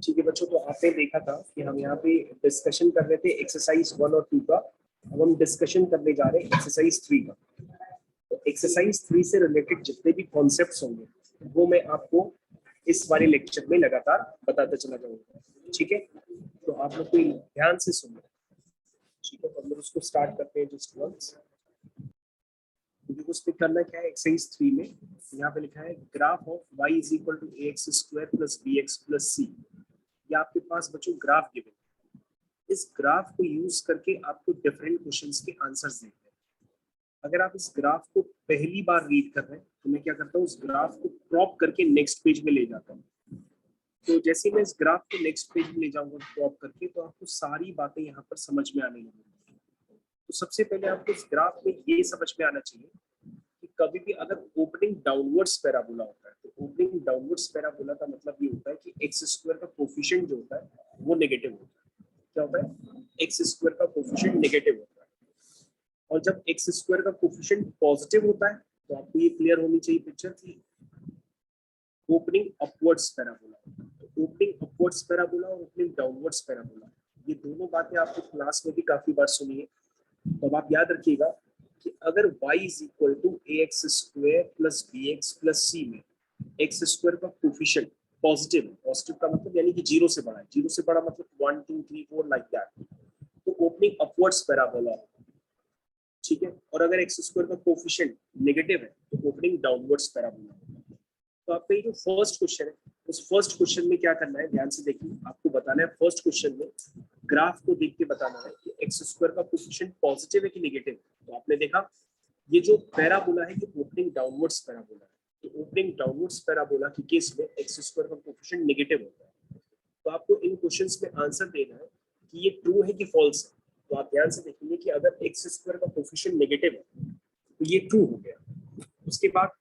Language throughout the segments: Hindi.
ठीक है बच्चों, तो आपने देखा था कि हम यहाँ पे डिस्कशन कर रहे थे एक्सरसाइज 1 और 2 का। अब हम डिस्कशन करने जा रहे हैं एक्सरसाइज 3 का। तो एक्सरसाइज 3 से रिलेटेड जितने भी कॉन्सेप्ट्स होंगे वो मैं आपको इस वाले लेक्चर में लगातार बताता चला जाऊंगा। ठीक है, तो आप लोग कोई ध्यान से सुनिए। ठीक है, तो हम लोग उसको स्टार्ट करते हैं जस्ट वंस। उस पे करना क्या है, एक्सरसाइज 3 में यहाँ पे लिखा है graph of y is equal to ax square plus bx plus c। ये आपके पास बच्चों ग्राफ गिवन। इस ग्राफ को यूज करके आपको डिफरेंट क्वेश्चंस के आंसर्स देते हैं। अगर आप इस ग्राफ को पहली बार रीड कर रहे हैं तो मैं क्या करता हूँ, उस ग्राफ को क्रॉप करके नेक्स्ट पेज में ले जाता हूँ। तो जैसे ही मैं इस ग्राफ को नेक्स्ट पेज में ले जाऊंगा क्रॉप करके, तो आपको सारी बातें यहाँ पर समझ में आने लगेंगी। तो सबसे पहले आपको इस ग्राफ में ये समझ में आना चाहिए कि कभी भी अगर ओपनिंग डाउनवर्ड्स पैराबोला होता है तो ओपनिंग डाउनवर्ड्स पैराबोला का मतलब ये होता है कि एक्स स्क्वायर का कोफिशिएंट जो होता है वो नेगेटिव होता है। क्या होता है, एक्स स्क्वायर का कोफिशिएंट नेगेटिव होता है। और जब एक्स स्क्वायर का कोफिशिएंट पॉजिटिव होता है तो आपको ये क्लियर होनी चाहिए पिक्चर की ओपनिंग अपवर्ड्स पैराबोला। तो ओपनिंग अपवर्ड्स पैराबोला और ओपनिंग डाउनवर्ड्स पैराबोला, ये दोनों बातें आपको क्लास में भी काफी बार सुनी है। तो अब आप याद रखिएगा कि अगर y is equal to ax square plus bx plus c में x स्क्वायर का कोफिशिएंट पॉजिटिव है, पॉजिटिव का मतलब यानी कि जीरो से बड़ा है, जीरो से बड़ा मतलब 1 2 3 4 लाइक दैट, तो ओपनिंग अपवर्ड्स पैराबोला है। ठीक है, और अगर x स्क्वायर का कोफिशिएंट नेगेटिव है तो ओपनिंग डाउनवर्ड्स पैराबोला है। तो आपका ये जो फर्स्ट क्वेश्चन है, उस फर्स्ट क्वेश्चन में क्या करना है, ध्यान से देखिए। आपको बताना है फर्स्ट क्वेश्चन में ग्राफ को देख के बताना है कि एक्स स्क्वायर का कोफिशिएंट पॉजिटिव है कि नेगेटिव। तो आपने देखा ये जो पैराबोला है ये ओपनिंग डाउनवर्ड्स पैराबोला है। तो ओपनिंग डाउनवर्ड्स पैराबोला के केस में एक्स स्क्वायर का कोफिशिएंट नेगेटिव होता है। तो आपको इन क्वेश्चंस में आंसर देना है कि ये ट्रू है कि फॉल्स है। तो आप ध्यान से देखेंगे कि अगर एक्स स्क्वायर का कोफिशिएंट नेगेटिव है तो ये ट्रू हो गया। उसके बाद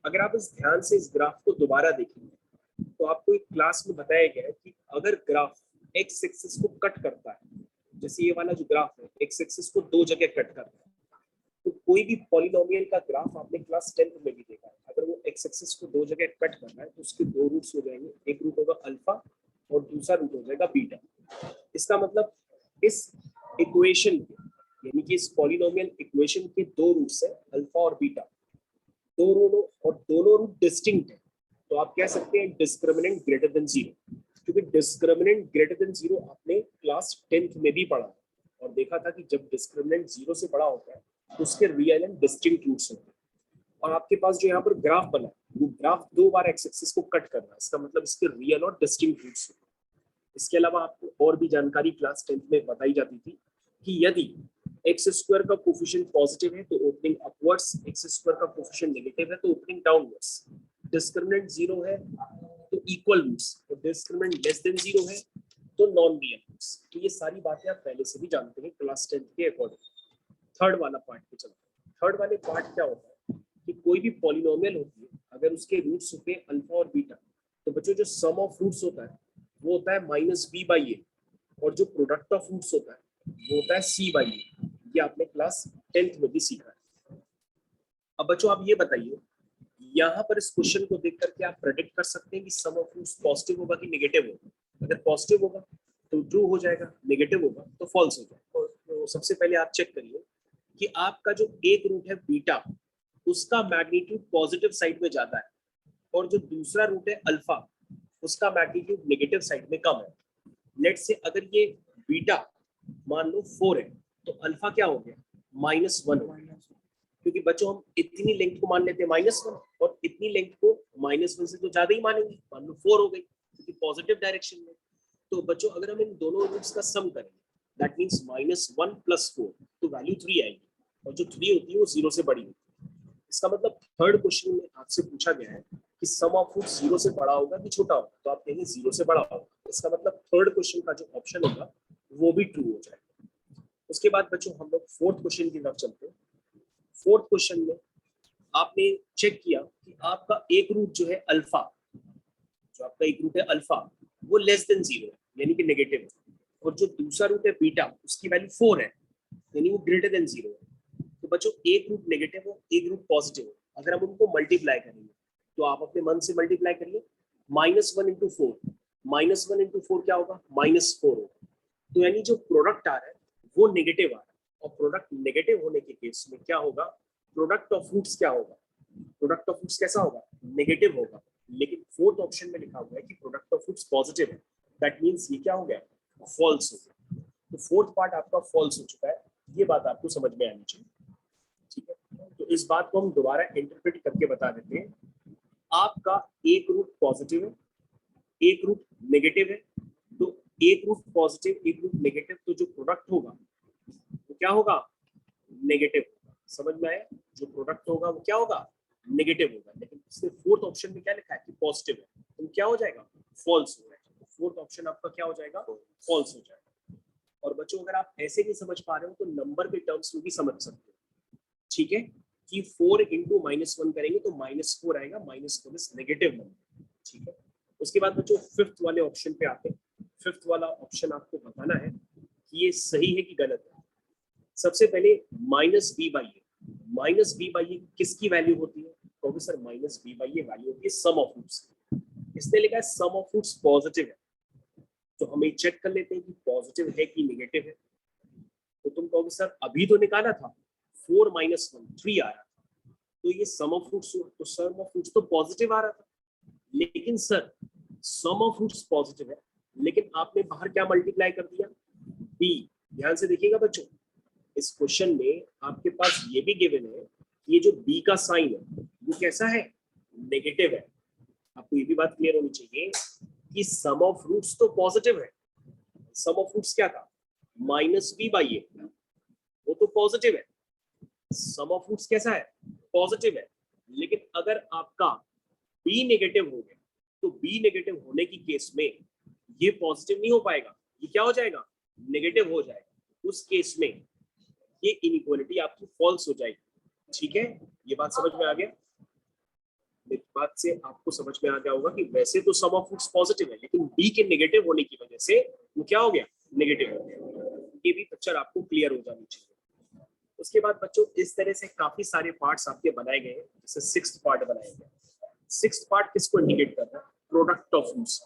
अगर आप इस ध्यान से इस ग्राफ को दोबारा देखेंगे तो आपको एक क्लास में बताया गया है कि अगर ग्राफ एक्स एक्सिस को कट करता है, जैसे ये वाला जो ग्राफ है एक्स एक्सिस को दो जगह कट करता है, तो कोई भी पॉलिनोमियल का ग्राफ आपने क्लास 10th में भी देखा है, अगर वो एक्स एक्सिस को दो जगह कट कर रहा है तो उसके दो रूट्स हो जाएंगे, एक रूट होगा अल्फा और दूसरा रूट हो जाएगा बीटा। इसका मतलब इस इक्वेशन के यानी कि इस पॉलिनोमियल इक्वेशन के दो रूट्स है अल्फा और बीटा, दोनों रूट डिस्टिंक्ट है। तो आप कह सकते हैं डिस्क्रिमिनेंट ग्रेटर देन जीरो, क्योंकि डिस्क्रिमिनेंट ग्रेटर देन जीरो आपने क्लास 10th में भी पढ़ा और देखा था कि जब डिस्क्रिमिनेंट जीरो से बड़ा होता है तो उसके रियल एंड डिस्टिंक्ट रूट्स होते हैं। और आपके पास जो यहाँ पर ग्राफ बना वो ग्राफ दो बार एक्स एक्सिस को कट कर रहा है, इसका मतलब इसके रियल और डिस्टिंक्ट रूट्स होते हैं। इसके अलावा आपको और भी जानकारी क्लास 10th में बताई जाती थी कि यदि एक्स स्क्वायर का कोफिशिएंट पॉजिटिव है तो ओपनिंग अपवर्ड्स, एक्स स्क्वायर का कोफिशिएंट नेगेटिव है तो ओपनिंग डाउनवर्ड्स, डिस्क्रिमिनेंट जीरो है तो इक्वल रूट्स, और डिस्क्रिमिनेंट लेस देन जीरो है तो नॉन रियल रूट्स। तो ये सारी बातें आप पहले से भी जानते हैं क्लास 10th के अकॉर्डिंग। थर्ड वाला पार्ट पे चलते हैं। थर्ड वाले पार्ट क्या होता है कि कोई भी पॉलिनोमियल होती है अगर उसके रूट्स होते हैं अल्फा और बीटा, तो बच्चों जो सम ऑफ रूट्स होता है वो होता है माइनस बी बाई ए, और जो प्रोडक्ट ऑफ रूट्स होता है वो होता है सी बाई ए। ये आपने क्लास 10th में भी सीखा है। अब बच्चों आप ये बताइए, यहाँ पर इस क्वेश्चन को देख करके आप प्रेडिक्ट कर सकते हैं कि सम ऑफ रूट्स पॉजिटिव होगा कि नेगेटिव होगा। अगर पॉजिटिव होगा तो ट्रू हो जाएगा, नेगेटिव होगा तो फॉल्स हो जाएगा। तो सबसे पहले आप चेक करिए कि आपका जो एक रूट है बीटा उसका मैग्नीट्यूड पॉजिटिव साइड में ज्यादा है, और जो दूसरा रूट है अल्फा उसका मैग्नीट्यूड नेगेटिव साइड में कम है। लेट्स से अगर ये बीटा मान लो 4 है तो अल्फा क्या हो गया, -1 हो गया। क्योंकि बच्चों हम इतनी लेंथ को मान लेते हैं -1 और इतनी लेंथ को -1 से तो ज्यादा ही मानेंगे, मान लो 4 हो गई क्योंकि पॉजिटिव डायरेक्शन में। तो बच्चों अगर हम इन दोनों रूट्स का सम करें दैट मींस -1 + 4 तो वैल्यू 3 आएगी, और जो 3 होती है वो 0 से बड़ी होती है। इसका मतलब थर्ड क्वेश्चन में आपसे पूछा गया है कि सम ऑफ रूट 0 से बड़ा होगा कि छोटा होगा, तो आप कहेंगे 0 से बड़ा होगा। इसका मतलब थर्ड क्वेश्चन का जो ऑप्शन होगा वो भी ट्रू हो जाएगा। उसके बाद बच्चों हम लोग फोर्थ क्वेश्चन की तरफ चलते हैं। फोर्थ क्वेश्चन में आपने चेक किया कि आपका एक रूट जो है अल्फा, जो आपका एक रूट है अल्फा वो लेस देन 0 है यानी कि नेगेटिव है, और जो दूसरा रूट है बीटा उसकी वैल्यू 4 है यानी वो ग्रेटर देन 0 है। तो बच्चों एक रूट नेगेटिव हो एक रूट पॉजिटिव हो, अगर हम उनको मल्टीप्लाई करेंगे तो आप अपने मन से मल्टीप्लाई करिए, -1 × 4 -1 इंटू 4 क्या होगा, -4 होगा। तो यानी जो प्रोडक्ट आ रहा है वो नेगेटिव आ रहा है, और प्रोडक्ट नेगेटिव होने के केस में क्या होगा, प्रोडक्ट ऑफ फ्रूट्स क्या होगा, प्रोडक्ट ऑफ फ्रूट्स कैसा होगा, नेगेटिव होगा। लेकिन फोर्थ ऑप्शन में लिखा हुआ है कि प्रोडक्ट ऑफ फ्रूट्स पॉजिटिव है, दैट मींस ये क्या हो गया, फॉल्स हो गया। तो फोर्थ पार्ट आपका फॉल्स हो चुका है, ये बात आपको समझ में आनी चाहिए, ठीक है। तो इस बात को हम दोबारा इंटरप्रेट करके बता देते हैं। आपका एक रूट पॉजिटिव है, एक रूट नेगेटिव है, तो एक रूट पॉजिटिव एक रूट नेगेटिव, तो जो प्रोडक्ट होगा वो क्या होगा, नेगेटिव होगा। समझ में आया, जो प्रोडक्ट होगा वो क्या होगा, नेगेटिव होगा। लेकिन इसमें फोर्थ ऑप्शन में क्या लिखा है कि पॉजिटिव है, तो क्या हो जाएगा, फॉल्स हो जाएगा। फोर्थ ऑप्शन आपका क्या हो जाएगा, फॉल्स हो जाएगा। और बच्चों अगर आप ऐसे नहीं समझ पा रहे हो तो नंबर के टर्म्स में भी समझ सकते हो, ठीक है, कि 4 इंटू -1 करेंगे तो -4 आएगा, -4 इज नेगेटिव नंबर, ठीक है। उसके बाद बच्चों फिफ्थ वाले ऑप्शन पे आते हैं। फिफ्थ वाला ऑप्शन आपको बताना है कि ये सही है कि गलत है। सबसे पहले -b/a, -b/a किसकी वैल्यू होती है, तो सर -b/a वैल्यू होती है सम ऑफ रूट्स। इसने लिखा है सम ऑफ रूट्स पॉजिटिव है, तो हमें चेक कर लेते हैं कि पॉजिटिव है कि नेगेटिव है। तो तुम कहोगे सर अभी तो निकाला था 4 - 1 3 आ रहा था, तो ये सम ऑफ रूट्स, तो सम ऑफ रूट्स तो पॉजिटिव आ रहा था। लेकिन sir sum of roots positive है, लेकिन आपने बाहर क्या मल्टीप्लाई कर दिया, बी। ध्यान से देखिएगा बच्चों, इस क्वेश्चन में आपके पास ये भी गिवन है, ये जो बी का साइन है वो कैसा है, नेगेटिव है। आपको ये भी बात क्लियर होनी चाहिए कि सम ऑफ रूट्स तो पॉजिटिव है। सम ऑफ रूट्स क्या था, -b/a, वो तो पॉजिटिव है। सम ऑफ रूट्स कैसा है, पॉजिटिव है। लेकिन अगर आपका बी नेगेटिव हो गया, तो बी नेगेटिव होने की केस में ये पॉजिटिव नहीं हो पाएगा, ये क्या हो जाएगा, नेगेटिव हो जाएगा। उस केस में ये इनइक्वालिटी आपकी फॉल्स हो जाएगी, ठीक है। ये बात समझ में आ गया, इस बात से आपको समझ में आ गया होगा कि वैसे तो सम ऑफ रूट्स पॉजिटिव है, लेकिन बी के नेगेटिव होने की वजह से वो क्या हो गया, नेगेटिव हो गया। ये भी पिक्चर आपको क्लियर हो जानी चाहिए। उसके बाद बच्चों इस तरह से काफी सारे पार्ट्स आपके बनाए गए हैं, जैसे सिक्स्थ पार्ट बनाया गया। सिक्स्थ पार्ट किसको इंडिकेट कर रहा है, प्रोडक्ट ऑफ रूट्स।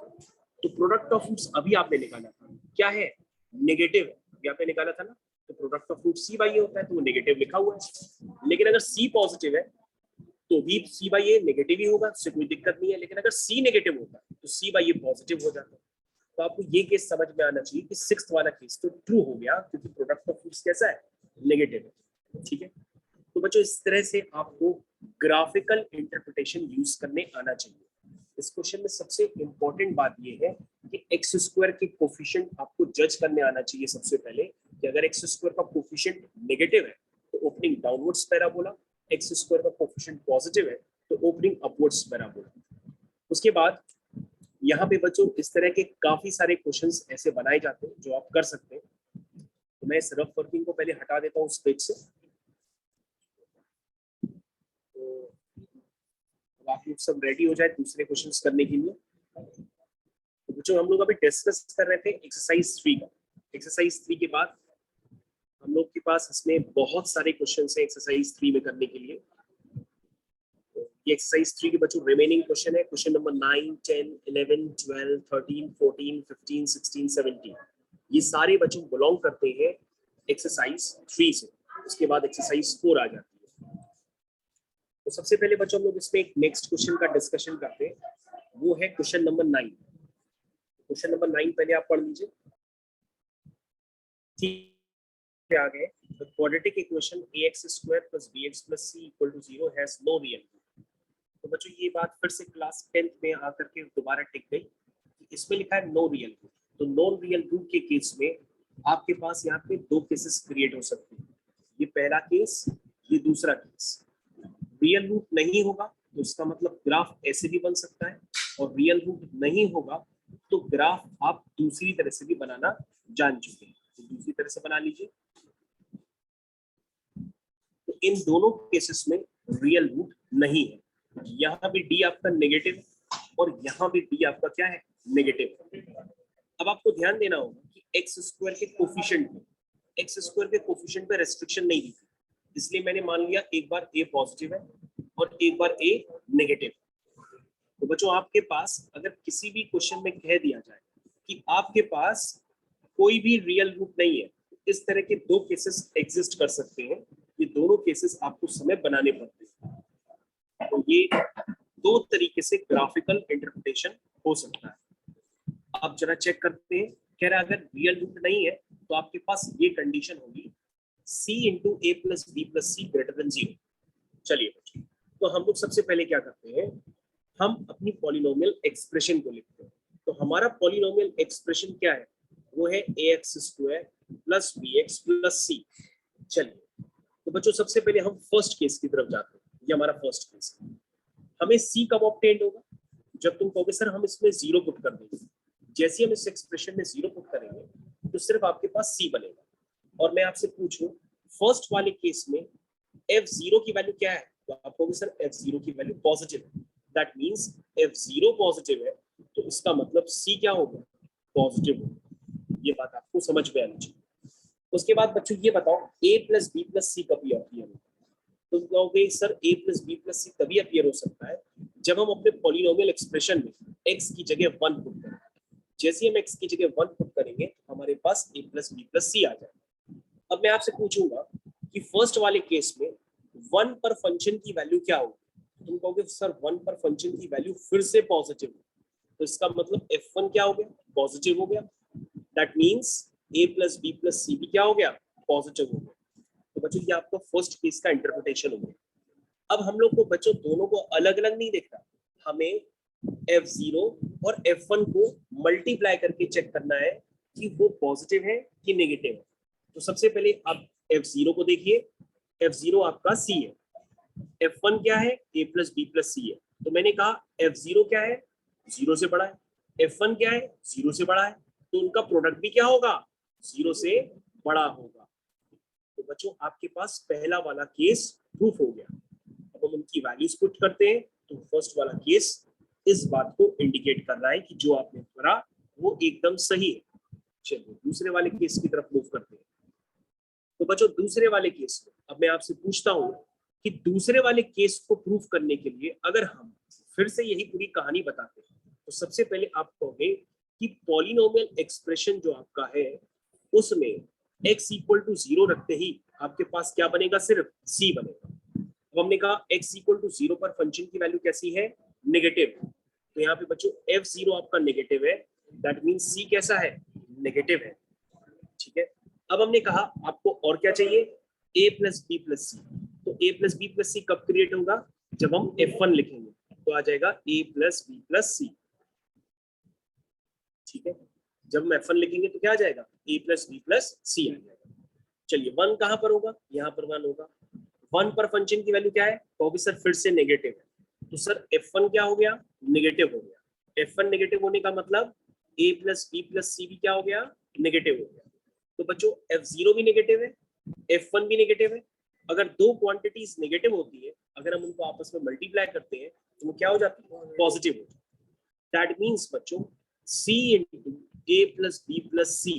तो प्रोडक्ट ऑफ रूट्स अभी आपने निकाला था, क्या है, नेगेटिव है, अभी आपने निकाला था ना। तो प्रोडक्ट ऑफ रूट c/a होता है, तो वो नेगेटिव लिखा हुआ है। लेकिन अगर c पॉजिटिव है तो भी c/a नेगेटिव ही होगा, उससे कोई दिक्कत नहीं है। लेकिन अगर c नेगेटिव होता है तो c/a पॉजिटिव हो जाता है। तो आपको ये केस समझ में आना चाहिए कि सिक्स्थ वाला केस तो ट्रू हो गया, क्योंकि प्रोडक्ट ऑफ रूट्स कैसा है, नेगेटिव है, ठीक है। तो बच्चों इस तरह से आपको ग्राफिकल इंटरप्रिटेशन यूज करने आना चाहिए। इस क्वेश्चन में सबसे इंपॉर्टेंट बात यह है कि एक्स स्क्वायर के कोफिशिएंट आपको जज करने आना चाहिए सबसे पहले, कि अगर एक्स स्क्वायर का कोफिशिएंट नेगेटिव है तो opening downwards parabola, x square का कोफिशिएंट पॉजिटिव है तो ओपनिंग अपवर्ड्स पैराबोला। उसके बाद यहाँ पे बच्चों इस तरह के काफी सारे क्वेश्चंस ऐसे बनाए जाते हैं जो आप कर सकते हैं। तो मैं इस रफ वर्किंग को पहले हटा देता हूँ उस पेज से। तो आप लोग सब रेडी हो जाए दूसरे क्वेश्चंस करने के लिए। तो बच्चों हम लोग अभी डिस्कस कर रहे थे एक्सरसाइज 3 का। एक्सरसाइज 3 के बाद हम लोग के पास इसमें बहुत सारे क्वेश्चंस हैं एक्सरसाइज 3 में करने के लिए। ये एक्सरसाइज 3 के बच्चों रिमेनिंग क्वेश्चन है, क्वेश्चन नंबर 9, 10, 11, 12, 13, 14, 15, 16, 17। ये सारे बच्चों बिलोंग करते हैं एक्सरसाइज 3 से। उसके बाद एक्सरसाइज 4 आ जाती है। तो सबसे पहले बच्चों हम लोग इसमें एक नेक्स्ट क्वेश्चन का डिस्कशन करते हैं, वो है क्वेश्चन नंबर 9। क्वेश्चन नंबर 9 पहले आप पढ़ लीजिए, ठीक। आ गए, the quadratic equation ax square plus bx plus c equal to 0 has no real root। तो बच्चों ये बात फिर से क्लास 10th में आकर के दोबारा टिक गई, इसमें लिखा है नो रियल रूट। तो नॉन रियल रूट के केस में आपके पास यहाँ पे दो केसेस क्रिएट हो सकते हैं, ये पहला केस, ये दूसरा केस। रियल रूट नहीं होगा तो इसका मतलब ग्राफ ऐसे भी बन सकता है, और रियल रूट नहीं होगा तो ग्राफ आप दूसरी तरह से भी बनाना जान चुके हैं। तो दूसरी तरह से बना लीजिए। तो इन दोनों केसेस में रियल रूट नहीं है, यहाँ भी डी आपका नेगेटिव और यहाँ भी डी आपका क्या है, नेगेटिव। अब आपको ध्यान देना होगा कि एक्स स्क्वायर के कोफिशिएंट में, एक्स स्क्वायर के कोफिशिएंट पे रेस्ट्रिक्शन नहीं दी थी, इसलिए मैंने मान लिया एक बार ए पॉजिटिव है और एक बार ए नेगेटिव। तो बच्चों आपके पास अगर किसी भी क्वेश्चन में कह दिया जाए कि आपके पास कोई भी रियल रूट नहीं है, इस तरह के दो केसेस एग्जिस्ट कर सकते हैं। ये दोनों केसेस आपको समय बनाने पड़ते हैं। तो ये दो तरीके से ग्राफिकल इंटरप्रिटेशन हो सकता है। आप जरा चेक करते हैं, कह रहा है अगर रियल रूट नहीं है तो आपके पास ये कंडीशन होगी c इंटू ए प्लस बी प्लस सी ग्रेटर देन 0। चलिए बच्चों, तो हम लोग सबसे पहले क्या करते हैं, हम अपनी पॉलिनोमियल एक्सप्रेशन को लिखते हैं। तो हमारा पॉलिनोमियल एक्सप्रेशन क्या है, वो है ax square plus bx plus C. चलिए, तो बच्चों सबसे पहले हम फर्स्ट केस की तरफ जाते हैं। ये हमारा फर्स्ट केस है। हमें c कब ऑब्टेन्ड होगा, जब तुम कहोगे सर हम इसमें 0 पुट कर देंगे। जैसे हम इस एक्सप्रेशन में 0 पुट करेंगे तो सिर्फ आपके पास c बनेगा। और मैं आपसे पूछूं फर्स्ट वाले केस में f0 की वैल्यू क्या है, तो आप कहोगे सर f0 की वैल्यू पॉजिटिव है। दैट मींस f0 पॉजिटिव है तो इसका मतलब c क्या होगा, पॉजिटिव होगा। ये बात आपको समझ में आनी चाहिए। उसके बाद बच्चों ये बताओ a plus B plus C कभी अपीयर होगा, तो कहोगे sir a plus B plus C तभी अपीयर हो सकता है जब हम अपने पॉलिनोमियल एक्सप्रेशन में x की जगह 1 पुट करें। जैसे हम x की जगह 1 पुट करेंगे तो हमारे पास a प्लस बी प्लस सी आ जाएगा। अब मैं आपसे पूछूंगा कि फर्स्ट वाले केस में 1 पर फंक्शन की वैल्यू क्या होगी, तुम कहोगे सर 1 पर फंक्शन की वैल्यू फिर से पॉजिटिव है, तो इसका मतलब f1 क्या हो गया, पॉजिटिव हो गया। That means a plus B plus C भी क्या हो गया, पॉजिटिव हो गया। तो बच्चों ये आपका फर्स्ट केस का इंटरप्रिटेशन हो गया। अब हम लोग को बच्चों दोनों को अलग अलग नहीं देखना, हमें f0 और f1 को मल्टीप्लाई करके चेक करना है कि वो पॉजिटिव है कि नेगेटिव है। तो सबसे पहले आप f0 को देखिए, f0 आपका c है, f1 क्या है, a प्लस बी प्लस सी है। तो मैंने कहा f0 क्या है, 0 से बड़ा है, f1 क्या है, 0 से बड़ा है, तो उनका प्रोडक्ट भी क्या होगा, 0 से बड़ा होगा। तो बच्चों आपके पास पहला वाला केस प्रूफ हो गया। अब हम उनकी वैल्यूज पुट करते हैं तो फर्स्ट वाला केस इस बात को इंडिकेट कर रहा है कि जो आपने करा वो एकदम सही है। चलिए दूसरे वाले केस की तरफ मूव करते हैं। तो बच्चों दूसरे वाले केस में अब मैं आपसे पूछता हूं कि दूसरे वाले केस को प्रूफ करने के लिए अगर हम फिर से यही पूरी कहानी बताते हैं तो सबसे पहले आप कहोगे कि पॉलिनोमियल एक्सप्रेशन जो आपका है उसमें x इक्वल टू 0 रखते ही आपके पास क्या बनेगा, सिर्फ c बनेगा। अब हमने कहा x इक्वल टू 0 पर फंक्शन की वैल्यू कैसी है, नेगेटिव। तो यहाँ पे बच्चों f0 आपका नेगेटिव है, दैट मींस c कैसा है, नेगेटिव है। ठीक है, अब हमने कहा आपको और क्या चाहिए, a प्लस बी प्लस सी। तो a प्लस बी प्लस सी कब क्रिएट होगा, जब हम f1 लिखेंगे तो आ जाएगा a प्लस बी प्लस सी। ठीक है, जब हम f1 लिखेंगे तो क्या आ जाएगा, a प्लस बी प्लस सी आ जाएगा। चलिए 1 कहां पर होगा, यहाँ पर 1 होगा। 1 पर फंक्शन की वैल्यू क्या है, तो भी सर फिर से नेगेटिव है। तो सर f1 क्या हो गया, नेगेटिव हो गया। f1 नेगेटिव होने का मतलब a plus B plus C भी क्या हो गया, नेगेटिव हो गया। तो बच्चों f0 भी नेगेटिव है, f1 भी नेगेटिव है। अगर दो क्वांटिटीज नेगेटिव होती है, अगर हम उनको आपस में मल्टीप्लाई करते हैं तो वो क्या हो जाती है, पॉजिटिव हो जाती है। दैट मीन्स बच्चों c into a plus B plus C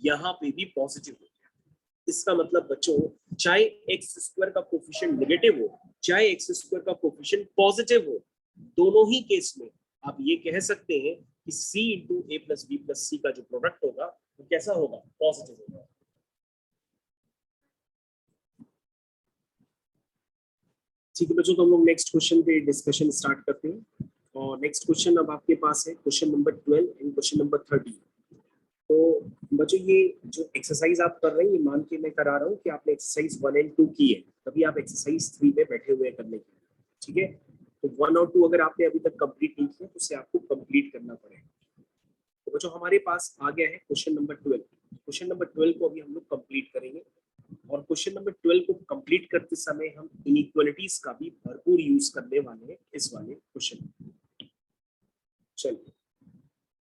यहाँ पे भी पॉजिटिव हो। इसका मतलब बच्चों चाहे एक्स स्क्वायर का कोफिशिएंट नेगेटिव हो चाहे एक्स स्क्वायर का कोफिशिएंट पॉजिटिव हो, दोनों ही केस में आप ये कह सकते हैं कि c इंटू ए प्लस बी प्लस सी का जो प्रोडक्ट होगा वो कैसा होगा, पॉजिटिव होगा। ठीक है बच्चों, तो हम लोग नेक्स्ट क्वेश्चन पे डिस्कशन स्टार्ट करते हैं। और नेक्स्ट क्वेश्चन अब आपके पास है question number 12 and question number 13। तो बच्चों ये जो एक्सरसाइज आप कर रहे हैं ये मान के मैं करा रहा हूँ कि आपने एक्सरसाइज 1 एंड 2 की है, तभी आप एक्सरसाइज 3 में बैठे हुए हैं करने के लिए। ठीक है, तो 1 और 2 अगर आपने अभी तक कंप्लीट नहीं किया तो उसे आपको कंप्लीट करना पड़ेगा। तो बच्चों हमारे पास आ गया है क्वेश्चन नंबर 12। क्वेश्चन नंबर 12 को अभी हम लोग कंप्लीट करेंगे। और क्वेश्चन नंबर 12 को कंप्लीट करते समय हम इनइक्वालिटीज का भी भरपूर यूज करने वाले हैं इस वाले क्वेश्चन। चलिए,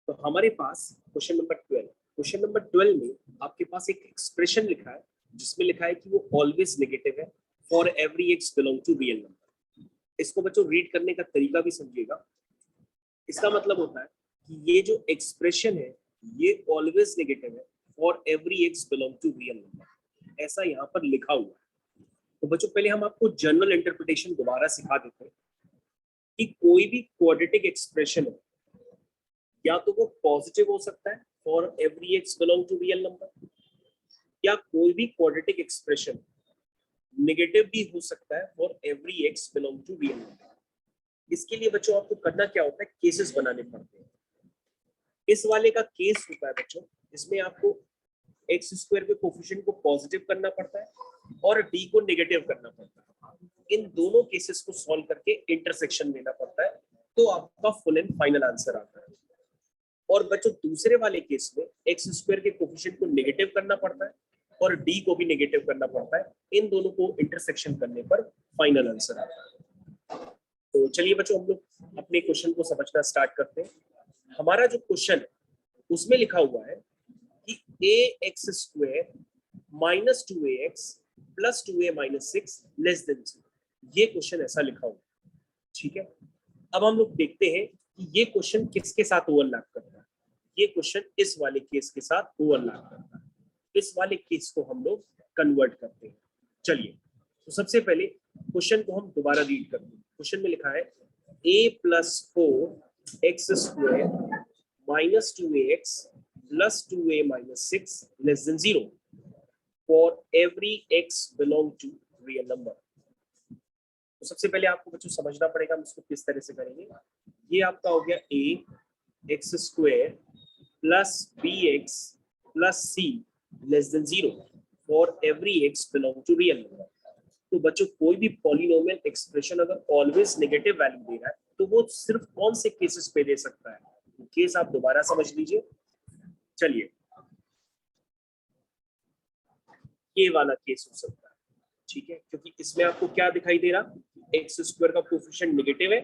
तो हमारे पास क्वेश्चन नंबर 12, क्वेश्चन नंबर 12 में आपके पास एक एक्सप्रेशन लिखा है जिसमें लिखा है कि वो ऑलवेज नेगेटिव है for every x belong to real number. इसको बच्चों रीड करने का तरीका भी समझिएगा। इसका मतलब होता है कि ये जो एक्सप्रेशन है ये ऑलवेज नेगेटिव है for every x belong to real number, ऐसा यहाँ पर लिखा हुआ है। तो बच्चों पहले हम आपको जनरल इंटरप्रिटेशन दोबारा सिखा देते हैं। कि कोई भी क्वाड्रेटिक एक्सप्रेशन हो, या तो वो पॉजिटिव हो सकता है for every x belong to real number, या कोई भी क्वाड्रेटिक एक्सप्रेशन नेगेटिव भी हो सकता है for every x belong to real number. इसके लिए बच्चों आपको करना क्या होता है, केसेस बनाने पड़ते हैं। इस वाले का केस होता है बच्चों, इसमें आपको एक्स स्क्वायर के कोफिशिएंट को पॉजिटिव करना पड़ता है और डी को नेगेटिव करना पड़ता है। इन दोनों केसेस को सॉल्व करके इंटरसेक्शन लेना पड़ता है, तो आपका फुल एंड फाइनल आंसर आता है। और बच्चों दूसरे वाले केस में एक्स स्क्वायर के कोफिशिएंट को नेगेटिव करना पड़ता है और डी को भी नेगेटिव करना पड़ता है। इन दोनों को इंटरसेक्शन करने पर फाइनल आंसर आता है। तो चलिए बच्चों हम लोग अपने क्वेश्चन को समझना स्टार्ट करते हैं। हमारा जो क्वेश्चन है उसमें लिखा हुआ है कि A X square minus 2ax plus 2a minus 6 less than 0, ये क्वेश्चन ऐसा लिखा हुआ है। ठीक है, अब हम लोग देखते हैं कि ये क्वेश्चन किसके साथ ओवरलैप करता है। ये क्वेश्चन इस वाले केस के साथ ओवरलैप करता है। इस वाले केस को हम लोग कन्वर्ट करते हैं। चलिए, तो सबसे पहले क्वेश्चन को हम दोबारा रीड करते हैं। क्वेश्चन में लिखा है a plus 4x square minus 2ax plus 2a minus 6 less than 0 for every x belong to real number. तो सबसे पहले आपको बच्चों समझना पड़ेगा हम इसको किस तरह से करेंगे। ये आपका हो गया a x square plus bx plus c less than 0 for every x belong to real number. तो बच्चों कोई भी पॉलिनोमियल एक्सप्रेशन अगर ऑलवेज नेगेटिव वैल्यू दे रहा है तो वो सिर्फ कौन से केसेस पे दे सकता है, केस आप दोबारा समझ लीजिए। चलिए, ये वाला केस हो सकता है, ठीक है, क्योंकि इसमें आपको क्या दिखाई दे रहा, एक्स स्क्वायर का कोफिशिएंट नेगेटिव है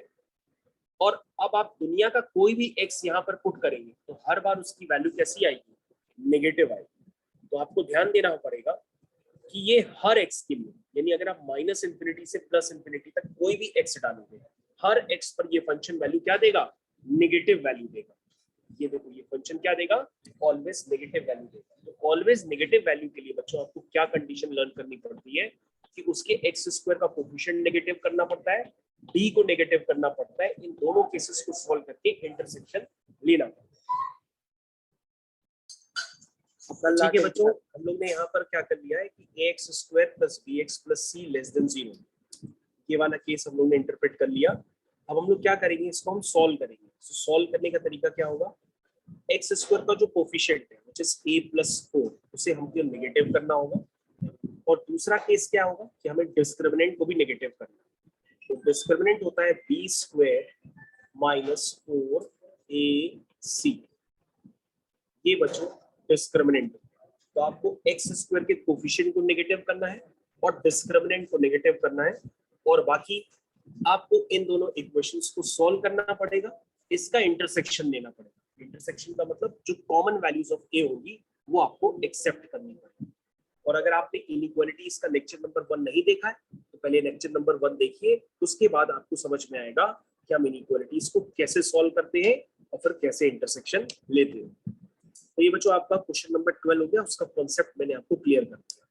और अब आप दुनिया का कोई भी एक्स यहाँ पर पुट करेंगे तो हर बार उसकी वैल्यू कैसी आएगी, नेगेटिव आएगी। तो आपको ध्यान देना पड़ेगा कि ये हर एक्स के लिए, यानी अगर आप माइनस इंफिनिटी से प्लस इंफिनिटी तक कोई भी एक्स डालोगे, हर एक्स पर ये फंक्शन वैल्यू क्या देगा, नेगेटिव वैल्यू देगा। ये देखो ये फंक्शन क्या देगा, ऑलवेज नेगेटिव वैल्यू देगा। तो ऑलवेज नेगेटिव वैल्यू के लिए बच्चों आपको क्या कंडीशन लर्न करनी पड़ती है कि उसके एक्स स्क्वायर का कोफिशिएंट नेगेटिव करना पड़ता है, डी को नेगेटिव करना पड़ता है। इन दोनों केसेस को सॉल्व करके इंटरसेक्शन लेना पड़ता है। ठीक है बच्चों, हम लोग ने यहाँ पर क्या कर लिया है कि ax square plus bx plus c less than 0, ये वाला केस हम लोग ने इंटरप्रेट कर लिया। अब हम लोग क्या करेंगे, इसको हम सॉल्व करेंगे। तो सॉल्व करने का तरीका क्या होगा, एक्स स्क्वायर का जो कोफिशिएंट है व्हिच इज a प्लस 4 उसे हमको नेगेटिव करना होगा, और दूसरा केस क्या होगा कि हमें डिस्क्रिमिनेंट को भी नेगेटिव करना है। तो डिस्क्रिमिनेंट होता है b स्क्वायर माइनस 4ac, ये बच्चों डिस्क्रिमिनेंट। तो आपको एक्स स्क्वायर के कोफिशिएंट को नेगेटिव करना है और डिस्क्रिमिनेंट को नेगेटिव करना है, और बाकी आपको इन दोनों इक्वेशंस को सॉल्व करना पड़ेगा, इसका इंटरसेक्शन लेना पड़ेगा। इंटरसेक्शन का मतलब जो कॉमन वैल्यूज ऑफ ए होगी वो आपको एक्सेप्ट करनी पड़ेगी। और अगर आपने इनइक्वालिटीज का लेक्चर नंबर 1 नहीं देखा है तो पहले लेक्चर नंबर 1 देखिए, उसके बाद आपको समझ में आएगा कि हम इनइक्वालिटीज को कैसे सॉल्व करते हैं और फिर कैसे इंटरसेक्शन लेते हैं। तो ये बच्चों आपका क्वेश्चन नंबर 12 हो गया, उसका कॉन्सेप्ट मैंने आपको क्लियर कर दिया।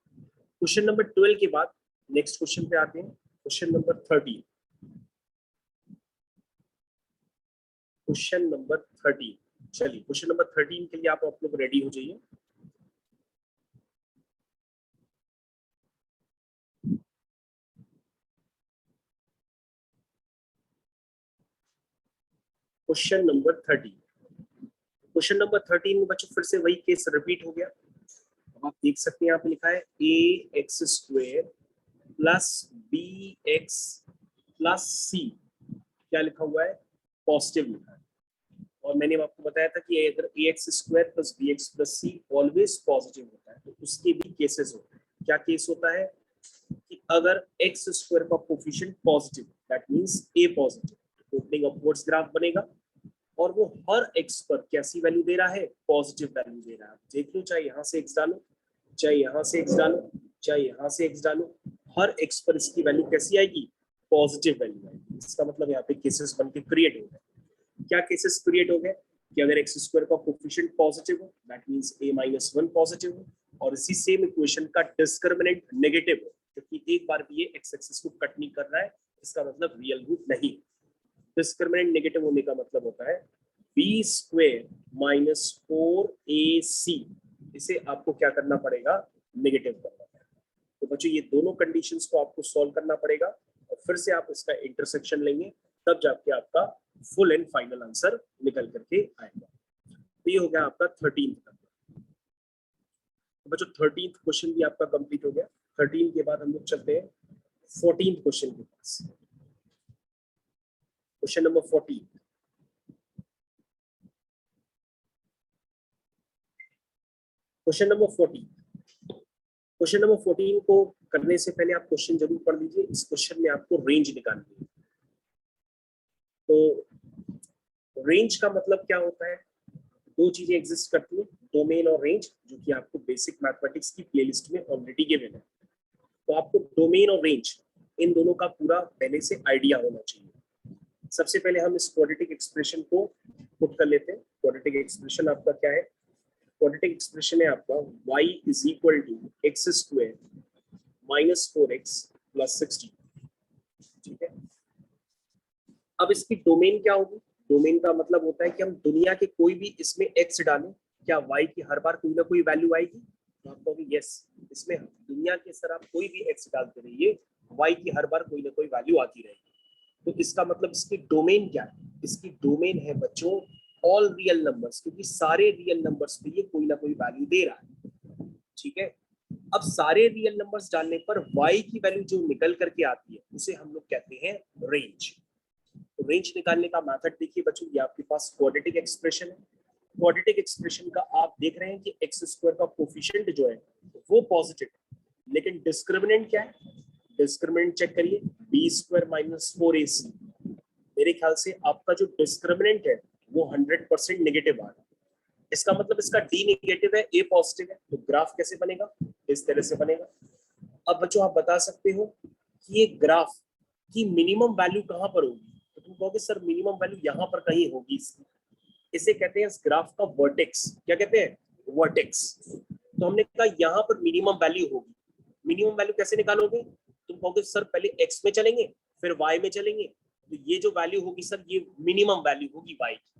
क्वेश्चन नंबर 12 के बाद नेक्स्ट क्वेश्चन पे आते हैं, क्वेश्चन नंबर 13। क्वेश्चन नंबर 13, चलिए क्वेश्चन नंबर 13 के लिए आप लोग रेडी हो जाइए। क्वेश्चन नंबर 13, क्वेश्चन नंबर 13 में बच्चों फिर से वही केस रिपीट हो गया। अब आप देख सकते हैं यहाँ पे लिखा है A X square plus B X plus C, क्या लिखा हुआ है, पॉजिटिव लिखा है। और मैंने आपको बताया था कि अगर A X square plus B X plus C always positive होता है तो उसके भी केसेस होते हैं। क्या केस होता है कि अगर एक्स स्क्वायर का coefficient positive, that means A positive, opening upwards graph बनेगा और वो हर एक्स पर कैसी वैल्यू दे रहा है, पॉजिटिव वैल्यू दे रहा है। देख लो, चाहे यहाँ से एक्स डालो, चाहे यहाँ से एक्स डालो, चाहे यहाँ से एक्स डालो, हर एक्स पर इसकी वैल्यू कैसी आएगी, पॉजिटिव वैल्यू आएगी। इसका मतलब यहाँ पे केसेस बनके क्रिएट हो गए। क्या केसेस क्रिएट हो गए कि अगर एक्स स्क्वायर का कोफिशिएंट पॉजिटिव हो that means a minus 1 positive हो, और इसी सेम इक्वेशन का डिस्क्रिमिनेंट नेगेटिव हो, क्योंकि एक बार भी ये एक्स एक्सिस को कट नहीं कर रहा है, इसका मतलब रियल रूट नहीं। डिस्क्रिमिनेंट नेगेटिव होने का मतलब होता है बी स्क्वायर माइनस 4ac, इसे आपको क्या करना पड़ेगा, नेगेटिव करना पड़ेगा। तो बच्चों ये दोनों कंडीशंस को आपको सॉल्व करना पड़ेगा और फिर से आप इसका इंटरसेक्शन लेंगे, तब जाके आपका फुल एंड फाइनल आंसर निकल करके आएगा। तो ये हो गया आपका 13th नंबर। तो बच्चों 13th क्वेश्चन भी आपका कंप्लीट हो गया। 13 के बाद हम लोग चलते हैं 14th क्वेश्चन के पास। Question number 14। Question number 14। Question number 14 को करने से पहले आप क्वेश्चन जरूर पढ़ लीजिए। इस क्वेश्चन में आपको रेंज निकालनी है। तो रेंज का मतलब क्या होता है, दो चीजें एग्जिस्ट करती है, डोमेन और रेंज, जो कि आपको बेसिक मैथमेटिक्स की प्लेलिस्ट में ऑलरेडी गिवन है। तो आपको डोमेन और रेंज इन दोनों का पूरा पहले से आइडिया होना चाहिए। सबसे पहले हम इस क्वाड्रेटिक एक्सप्रेशन को पुट कर लेते हैं। क्वाड्रेटिक एक्सप्रेशन आपका क्या है, क्वाड्रेटिक एक्सप्रेशन है आपका y is equal to x square minus 4x plus 60। ठीक है, अब इसकी डोमेन क्या होगी, डोमेन का मतलब होता है कि हम दुनिया के कोई भी इसमें x डालें, क्या y की हर बार कोई ना कोई वैल्यू आएगी। तो आप कहोगे यस, इसमें दुनिया के सर आप कोई भी x डालते रहिए, y की हर बार कोई ना कोई वैल्यू आती रहेगी। तो इसका मतलब इसकी डोमेन क्या है, इसकी डोमेन है बच्चों ऑल रियल नंबर्स, क्योंकि सारे रियल नंबर्स पे ये कोई ना कोई वैल्यू दे रहा है। ठीक है, अब सारे रियल नंबर्स डालने पर y की वैल्यू जो निकल करके आती है उसे हम लोग कहते हैं रेंज। तो रेंज निकालने का मेथड देखिए बच्चों, ये आपके पास क्वाड्रेटिक एक्सप्रेशन है। क्वाड्रेटिक एक्सप्रेशन का आप देख रहे हैं कि एक्स स्क्वायर का कोफिशिएंट जो है वो पॉजिटिव है, लेकिन डिस्क्रिमिनेंट क्या है, डिस्क्रिमिनेंट चेक करिए, बी स्क्वायर माइनस 4ac। मेरे ख्याल से आपका जो डिस्क्रिमिनेंट है वो 100% नेगेटिव आ रहा है। इसका मतलब इसका डी नेगेटिव है, ए पॉजिटिव है। तो ग्राफ कैसे बनेगा, इस तरह से बनेगा। अब बच्चों आप बता सकते हो कि ये ग्राफ की मिनिमम वैल्यू कहां पर होगी, तो तुम कहोगे सर मिनिमम वैल्यू यहां पर कहीं होगी इसकी। इसे कहते हैं इस ग्राफ का वर्टेक्स। क्या कहते हैं, वर्टेक्स। तो हमने कहा यहां पर मिनिमम वैल्यू होगी। मिनिमम वैल्यू कैसे निकालोगे, तुम कहोगे सर पहले एक्स में चलेंगे फिर वाई में चलेंगे, तो ये जो वैल्यू होगी सर ये मिनिमम वैल्यू होगी वाई की।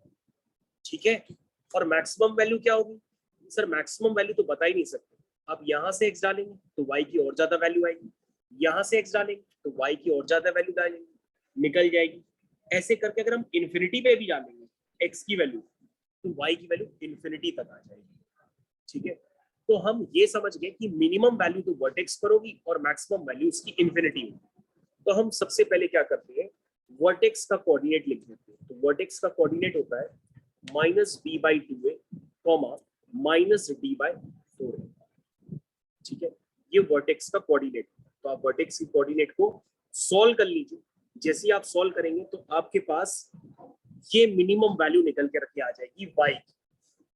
ठीक है, और मैक्सिमम वैल्यू क्या होगी, सर मैक्सिमम वैल्यू तो बता ही नहीं सकते। आप यहां से एक्स डालेंगे तो वाई की और ज्यादा वैल्यू आएगी, यहां से एक्स डालेंगे तो वाई की और ज्यादा वैल्यू डालेंगे, निकल जाएगी। ऐसे करके अगर हम इन्फिनिटी पे भी डालेंगे एक्स की वैल्यू तो वाई की वैल्यू इन्फिनिटी तक आ जाएगी। ठीक है, तो हम ये समझ गए कि मिनिमम वैल्यू तो वर्टेक्स पर होगी और मैक्सिमम वैल्यू उसकी इन्फिनिटी होगी। तो हम सबसे पहले क्या करते हैं, वर्टेक्स का कोऑर्डिनेट लिख लेते हैं। तो वर्टेक्स का कोऑर्डिनेट होता है minus b by 2a comma minus d by 4a। ठीक है, ये वर्टेक्स का कोऑर्डिनेट। तो आप वर्टेक्स की कोऑर्डिनेट को सॉल्व कर लीजिए। जैसे ही आप सॉल्व करेंगे तो आपके पास ये मिनिमम वैल्यू निकल के रखे आ जाएगी y की।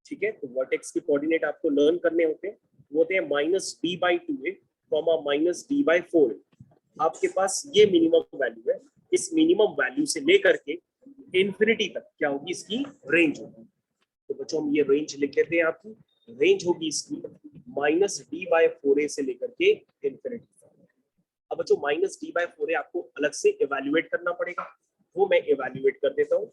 ठीक है, तो वर्टेक्स के कोऑर्डिनेट आपको लर्न करने होते हैं, वो होते हैं minus b by 2a comma minus d by 4a। आपके पास ये मिनिमम वैल्यू है, इस मिनिमम वैल्यू से लेकर के इन्फिनिटी तक क्या होगी, इसकी रेंज होगी। तो बच्चों हम ये रेंज लिख लेते हैं, आपकी रेंज होगी इसकी माइनस डी बाई 4a से लेकर के इन्फिनिटी तक। अब बच्चों माइनस डी बाई 4a आपको अलग से इवेल्युएट करना पड़ेगा, वो मैं इवेल्युएट कर देता हूँ।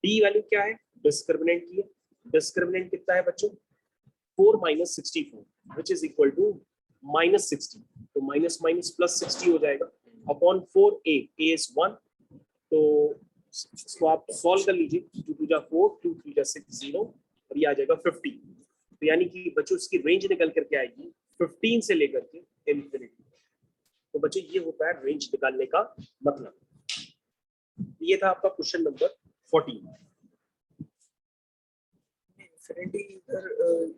डी वैल्यू क्या है, डिस्क्रिमिनेंट की है। डिस्क्रिमिनेंट कितना है बच्चों, 4 minus 64 which is equal to minus 60। तो माइनस माइनस प्लस 60 हो जाएगा अपॉन 4a, a इज 1। तो इसको आप सॉल्व कर लीजिए, 2 2 जा 4, 2 3 जा 6, 0 और ये आ जाएगा 50। तो यानी कि बच्चों इसकी रेंज निकल करके आएगी 15 से लेकर के इन्फिनिटी। तो बच्चों ये होता है रेंज निकालने का मतलब। ये था आपका क्वेश्चन नंबर 14। इन्फिनिटी इधर